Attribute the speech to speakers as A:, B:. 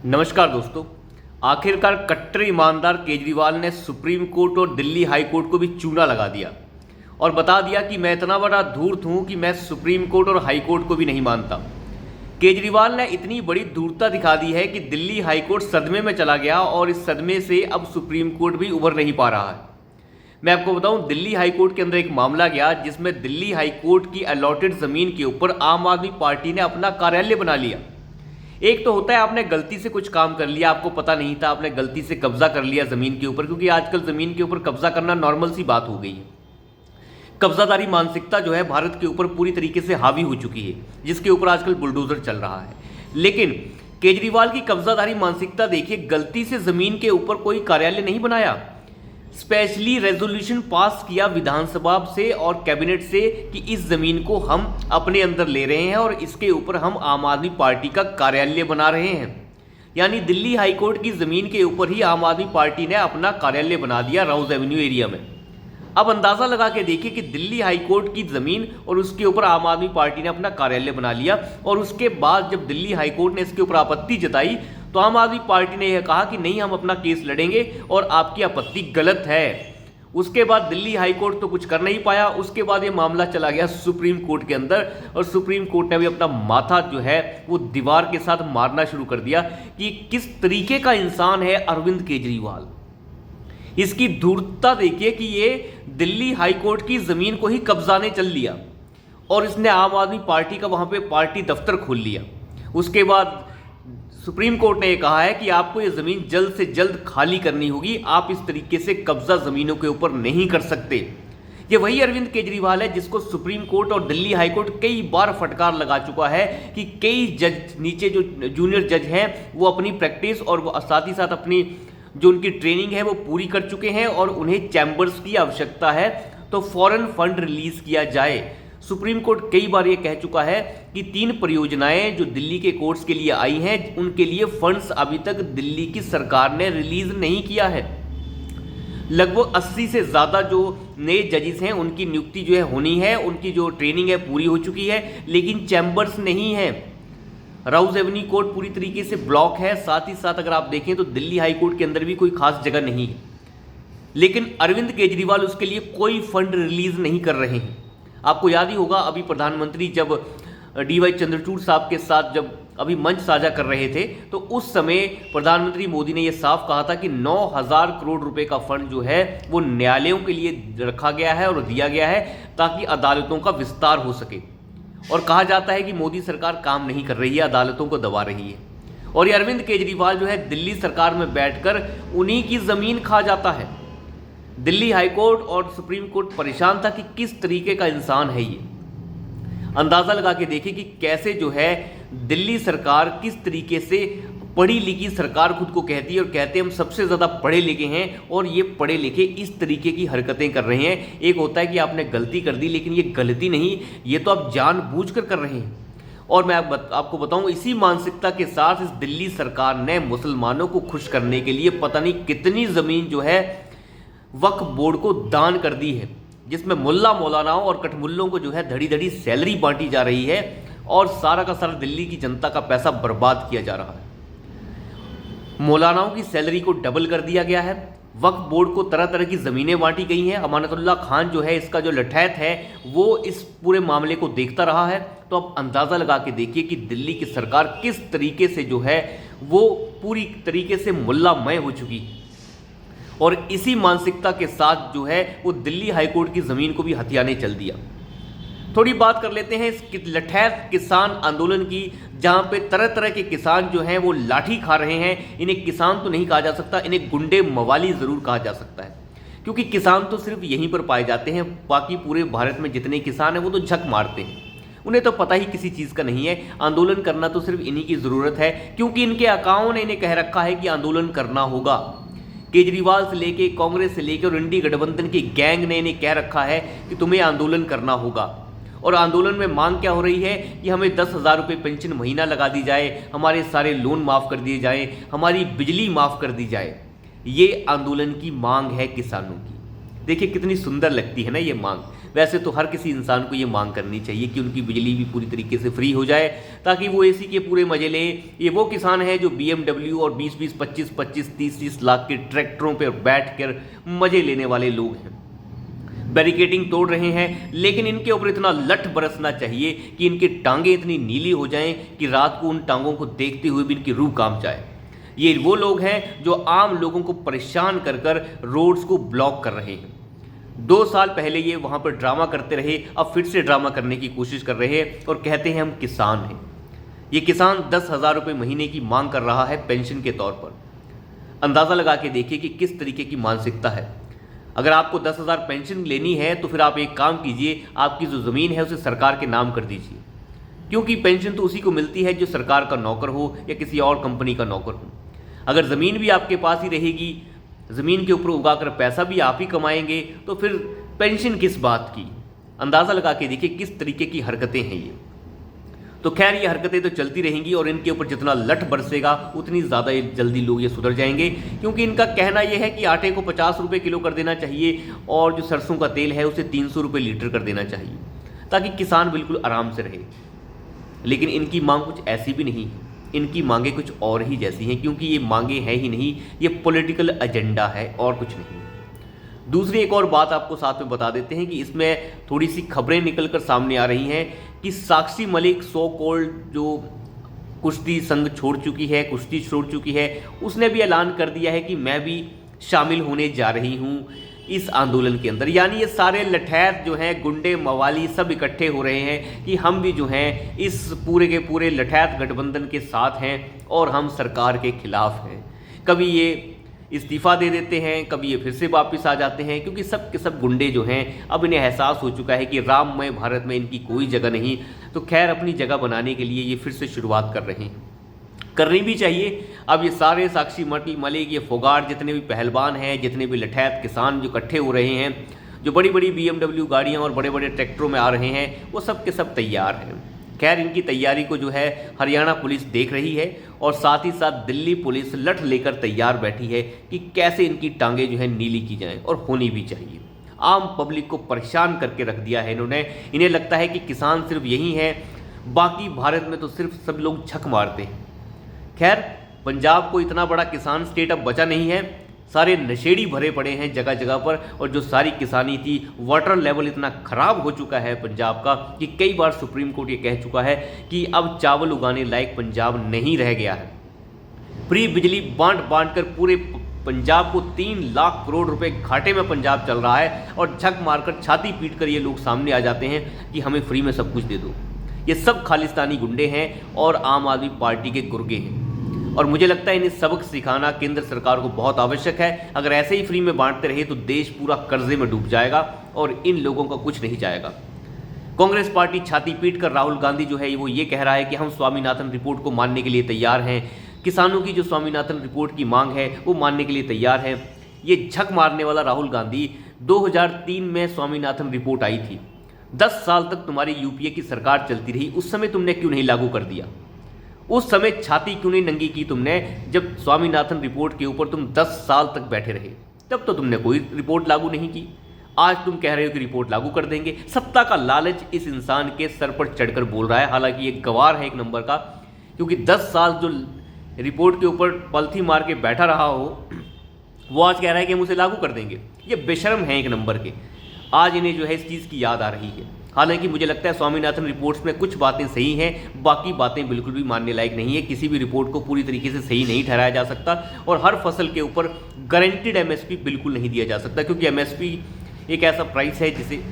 A: नमस्कार दोस्तों। आखिरकार कट्टर ईमानदार केजरीवाल ने सुप्रीम कोर्ट और दिल्ली हाई कोर्ट को भी चूना लगा दिया और बता दिया कि मैं इतना बड़ा धूर्त हूं कि मैं सुप्रीम कोर्ट और हाई कोर्ट को भी नहीं मानता। केजरीवाल ने इतनी बड़ी धूर्तता दिखा दी है कि दिल्ली हाई कोर्ट सदमे में चला गया और इस सदमे से अब सुप्रीम कोर्ट भी उभर नहीं पा रहा है। मैं आपको बताऊं, दिल्ली हाई कोर्ट के अंदर एक मामला गया जिसमें दिल्ली हाई कोर्ट की अलॉटेड ज़मीन के ऊपर आम आदमी पार्टी ने अपना कार्यालय बना लिया। एक तो होता है आपने गलती से कुछ काम कर लिया, आपको पता नहीं था, आपने गलती से कब्जा कर लिया ज़मीन के ऊपर, क्योंकि आजकल ज़मीन के ऊपर कब्जा करना नॉर्मल सी बात हो गई है। कब्जादारी मानसिकता जो है भारत के ऊपर पूरी तरीके से हावी हो चुकी है, जिसके ऊपर आजकल बुलडोजर चल रहा है। लेकिन केजरीवाल की कब्जादारी मानसिकता देखिए, गलती से ज़मीन के ऊपर कोई कार्यालय नहीं बनाया, स्पेशली रेजोल्यूशन पास किया विधानसभा से और कैबिनेट से कि इस जमीन को हम अपने अंदर ले रहे हैं और इसके ऊपर हम आम आदमी पार्टी का कार्यालय बना रहे हैं। यानी दिल्ली हाई कोर्ट की जमीन के ऊपर ही आम आदमी पार्टी ने अपना कार्यालय बना दिया राउज एवेन्यू एरिया में। अब अंदाजा लगा के देखिए कि दिल्ली हाई कोर्ट की जमीन और उसके ऊपर आम आदमी पार्टी ने अपना कार्यालय बना लिया, और उसके बाद जब दिल्ली हाई कोर्ट ने इसके ऊपर आपत्ति जताई तो आम आदमी पार्टी ने यह कहा कि नहीं, हम अपना केस लड़ेंगे और आपकी आपत्ति गलत है। उसके बाद दिल्ली हाई कोर्ट तो कुछ कर नहीं पाया। उसके बाद ये मामला चला गया सुप्रीम कोर्ट के अंदर, और सुप्रीम कोर्ट ने भी अपना माथा जो है वो दीवार के साथ मारना शुरू कर दिया कि किस तरीके का इंसान है अरविंद केजरीवाल। इसकी धूर्तता देखिए कि ये दिल्ली हाई कोर्ट की जमीन को ही कब्जाने चल लिया और इसने आम आदमी पार्टी का वहां पे पार्टी दफ्तर खोल लिया। उसके बाद सुप्रीम कोर्ट ने यह कहा है कि आपको ये ज़मीन जल्द से जल्द खाली करनी होगी, आप इस तरीके से कब्जा ज़मीनों के ऊपर नहीं कर सकते। ये वही अरविंद केजरीवाल है जिसको सुप्रीम कोर्ट और दिल्ली हाई कोर्ट कई बार फटकार लगा चुका है कि कई जज नीचे जो जूनियर जज हैं वो अपनी प्रैक्टिस और साथ ही साथ अपनी जो उनकी ट्रेनिंग है वो पूरी कर चुके हैं और उन्हें चैम्बर्स की आवश्यकता है तो फॉरेन फंड रिलीज किया जाए। सुप्रीम कोर्ट कई बार ये कह चुका है कि 3 परियोजनाएं जो दिल्ली के कोर्ट्स के लिए आई हैं उनके लिए फंड्स अभी तक दिल्ली की सरकार ने रिलीज नहीं किया है। लगभग 80 से ज़्यादा जो नए जजेस हैं उनकी नियुक्ति जो है होनी है, उनकी जो ट्रेनिंग है पूरी हो चुकी है, लेकिन चैम्बर्स नहीं है। राउज एवेन्यू कोर्ट पूरी तरीके से ब्लॉक है। साथ ही साथ अगर आप देखें तो दिल्ली हाई कोर्ट के अंदर भी कोई खास जगह नहीं है, लेकिन अरविंद केजरीवाल उसके लिए कोई फंड रिलीज नहीं कर रहे हैं। आपको याद ही होगा, अभी प्रधानमंत्री जब DY चंद्रचूड़ साहब के साथ जब अभी मंच साझा कर रहे थे तो उस समय प्रधानमंत्री मोदी ने यह साफ कहा था कि 9,000 करोड़ रुपए का फंड जो है वो न्यायालयों के लिए रखा गया है और दिया गया है ताकि अदालतों का विस्तार हो सके। और कहा जाता है कि मोदी सरकार काम नहीं कर रही है, अदालतों को दबा रही है, और ये अरविंद केजरीवाल जो है दिल्ली सरकार में बैठकर उन्हीं की ज़मीन खा जाता है। दिल्ली हाई कोर्ट और सुप्रीम कोर्ट परेशान था कि किस तरीके का इंसान है ये। अंदाज़ा लगा के देखिए कि कैसे जो है दिल्ली सरकार किस तरीके से पढ़ी लिखी सरकार खुद को कहती है और कहते हैं हम सबसे ज़्यादा पढ़े लिखे हैं, और ये पढ़े लिखे इस तरीके की हरकतें कर रहे हैं। एक होता है कि आपने गलती कर दी, लेकिन ये गलती नहीं, ये तो आप जानबूझकर कर रहे हैं। और मैं आपको बताऊं, इसी मानसिकता के साथ इस दिल्ली सरकार ने मुसलमानों को खुश करने के लिए पता नहीं कितनी ज़मीन जो है वक्फ बोर्ड को दान कर दी है, जिसमें मुल्ला मौलानाओं और कठमुल्लों को जो है धड़ी धड़ी सैलरी बांटी जा रही है और सारा का सारा दिल्ली की जनता का पैसा बर्बाद किया जा रहा है। मौलानाओं की सैलरी को डबल कर दिया गया है, वक्फ बोर्ड को तरह तरह की ज़मीनें बांटी गई हैं। अमानतुल्लाह खान जो है इसका जो लठैत है वो इस पूरे मामले को देखता रहा है। तो अब अंदाज़ा लगा के देखिए कि दिल्ली की सरकार किस तरीके से जो है वो पूरी तरीके से मुल्लामय हो चुकी है, और इसी मानसिकता के साथ जो है वो दिल्ली हाई कोर्ट की ज़मीन को भी हथियाने चल दिया। थोड़ी बात कर लेते हैं इस लठैत किसान आंदोलन की, जहां पे तरह तरह के किसान जो हैं वो लाठी खा रहे हैं। इन्हें किसान तो नहीं कहा जा सकता, इन्हें गुंडे मवाली ज़रूर कहा जा सकता है, क्योंकि किसान तो सिर्फ यहीं पर पाए जाते हैं। बाकी पूरे भारत में जितने किसान हैं वो तो झक मारते हैं, उन्हें तो पता ही किसी चीज़ का नहीं है। आंदोलन करना तो सिर्फ इन्हीं की ज़रूरत है, क्योंकि इनके आकाओं ने इन्हें कह रखा है कि आंदोलन करना होगा। केजरीवाल से लेके, कांग्रेस से लेके और इंडी गठबंधन की गैंग ने इन्हें कह रखा है कि तुम्हें आंदोलन करना होगा। और आंदोलन में मांग क्या हो रही है कि हमें 10,000 रुपये पेंशन महीना लगा दी जाए, हमारे सारे लोन माफ़ कर दिए जाएं, हमारी बिजली माफ़ कर दी जाए। ये आंदोलन की मांग है किसानों की। देखिए कितनी सुंदर लगती है ना ये मांग। वैसे तो हर किसी इंसान को ये मांग करनी चाहिए कि उनकी बिजली भी पूरी तरीके से फ्री हो जाए, ताकि वो एसी के पूरे मजे लें। ये वो किसान हैं जो BMW और 20-20, 25-25, 30-30 लाख के ट्रैक्टरों पर बैठ कर मजे लेने वाले लोग हैं। बैरिकेडिंग तोड़ रहे हैं, लेकिन इनके ऊपर इतना लठ बरसना चाहिए कि इनकी टांगें इतनी नीली हो जाएं कि रात को उन टांगों को देखते हुए भी इनकी रूह कांप जाए। ये वो लोग हैं जो आम लोगों को परेशान कर कर रोड्स को ब्लॉक कर रहे हैं। 2 साल पहले ये वहाँ पर ड्रामा करते रहे, अब फिर से ड्रामा करने की कोशिश कर रहे हैं और कहते हैं हम किसान हैं। ये किसान 10,000 रुपये महीने की मांग कर रहा है पेंशन के तौर पर। अंदाज़ा लगा के देखिए कि किस तरीके की मानसिकता है। अगर आपको 10,000 पेंशन लेनी है तो फिर आप एक काम कीजिए, आपकी जो ज़मीन है उसे सरकार के नाम कर दीजिए, क्योंकि पेंशन तो उसी को मिलती है जो सरकार का नौकर हो या किसी और कंपनी का नौकर हो। अगर ज़मीन भी आपके पास ही रहेगी, ज़मीन के ऊपर उगाकर पैसा भी आप ही कमाएंगे, तो फिर पेंशन किस बात की। अंदाज़ा लगा के देखिए किस तरीके की हरकतें हैं ये। तो खैर ये हरकतें तो चलती रहेंगी और इनके ऊपर जितना लठ बरसेगा उतनी ज़्यादा जल्दी लोग ये सुधर जाएंगे, क्योंकि इनका कहना यह है कि आटे को 50 रुपये किलो कर देना चाहिए और जो सरसों का तेल है उसे 300 रुपये लीटर कर देना चाहिए, ताकि किसान बिल्कुल आराम से रहे। लेकिन इनकी मांग कुछ ऐसी भी नहीं है, इनकी मांगें कुछ और ही जैसी हैं, क्योंकि ये मांगें हैं ही नहीं, ये पॉलिटिकल एजेंडा है और कुछ नहीं। दूसरी एक और बात आपको साथ में बता देते हैं कि इसमें थोड़ी सी खबरें निकलकर सामने आ रही हैं कि साक्षी मलिक सो कॉल्ड जो कुश्ती संघ छोड़ चुकी है, कुश्ती छोड़ चुकी है, उसने भी ऐलान कर दिया है कि मैं भी शामिल होने जा रही हूँ इस आंदोलन के अंदर। यानी ये सारे लठैत जो हैं, गुंडे मवाली सब इकट्ठे हो रहे हैं कि हम भी जो हैं इस पूरे के पूरे लठैत गठबंधन के साथ हैं और हम सरकार के खिलाफ हैं। कभी ये इस्तीफ़ा दे देते हैं, कभी ये फिर से वापस आ जाते हैं, क्योंकि सब के सब गुंडे जो हैं अब इन्हें एहसास हो चुका है कि राममय भारत में इनकी कोई जगह नहीं। तो खैर अपनी जगह बनाने के लिए ये फिर से शुरुआत कर रहे हैं, करनी भी चाहिए। अब ये सारे साक्षी मलिक, ये फोगाट, जितने भी पहलवान हैं, जितने भी लठैत किसान जो इकट्ठे हो रहे हैं, जो बड़ी बड़ी BMW गाड़ियाँ और बड़े बड़े ट्रैक्टरों में आ रहे हैं, वो सब के सब तैयार हैं। खैर इनकी तैयारी को जो है हरियाणा पुलिस देख रही है और साथ ही साथ दिल्ली पुलिस लठ लेकर तैयार बैठी है कि कैसे इनकी टांगें जो है नीली की जाएं, और होनी भी चाहिए। आम पब्लिक को परेशान करके रख दिया है इन्होंने। इन्हें लगता है कि किसान सिर्फ यही है, बाकी भारत में तो सिर्फ सब लोग झक मारते हैं। खैर पंजाब को इतना बड़ा किसान स्टेट अब बचा नहीं है, सारे नशेड़ी भरे पड़े हैं जगह जगह पर, और जो सारी किसानी थी, वाटर लेवल इतना ख़राब हो चुका है पंजाब का कि कई बार सुप्रीम कोर्ट ये कह चुका है कि अब चावल उगाने लायक पंजाब नहीं रह गया है। फ्री बिजली बांट कर पूरे पंजाब को 3 लाख करोड़ रुपए घाटे में पंजाब चल रहा है, और झक मारकर छाती पीट कर ये लोग सामने आ जाते हैं कि हमें फ्री में सब कुछ दे दो। ये सब खालिस्तानी गुंडे हैं और आम आदमी पार्टी के गुर्गे हैं, और मुझे लगता है इन्हें सबक सिखाना केंद्र सरकार को बहुत आवश्यक है। अगर ऐसे ही फ्री में बांटते रहे तो देश पूरा कर्जे में डूब जाएगा और इन लोगों का कुछ नहीं जाएगा। कांग्रेस पार्टी छाती पीट कर राहुल गांधी जो है वो ये कह रहा है कि हम स्वामीनाथन रिपोर्ट को मानने के लिए तैयार हैं, किसानों की जो स्वामीनाथन रिपोर्ट की मांग है वो मानने के लिए तैयार है। ये झक मारने वाला राहुल गांधी 2003 में स्वामीनाथन रिपोर्ट आई थी, 10 साल तक तुम्हारी UPA की सरकार चलती रही, उस समय तुमने क्यों नहीं लागू कर दिया? उस समय छाती क्यों नहीं नंगी की तुमने, जब स्वामीनाथन रिपोर्ट के ऊपर तुम 10 साल तक बैठे रहे? तब तो तुमने कोई रिपोर्ट लागू नहीं की। आज तुम कह रहे हो कि रिपोर्ट लागू कर देंगे। सत्ता का लालच इस इंसान के सर पर चढ़कर बोल रहा है। हालांकि ये गवार है एक नंबर का, क्योंकि 10 साल जो रिपोर्ट के ऊपर पलथी मार के बैठा रहा हो, वो आज कह रहा है कि हम उसे लागू कर देंगे। ये बेशर्म है एक नंबर के। आज इन्हें जो है इस चीज़ की याद आ रही है। हालांकि मुझे लगता है स्वामीनाथन रिपोर्ट्स में कुछ बातें सही हैं, बाकी बातें बिल्कुल भी मानने लायक नहीं है। किसी भी रिपोर्ट को पूरी तरीके से सही नहीं ठहराया जा सकता, और हर फसल के ऊपर गारंटीड MSP बिल्कुल नहीं दिया जा सकता, क्योंकि MSP एक ऐसा प्राइस है जिसे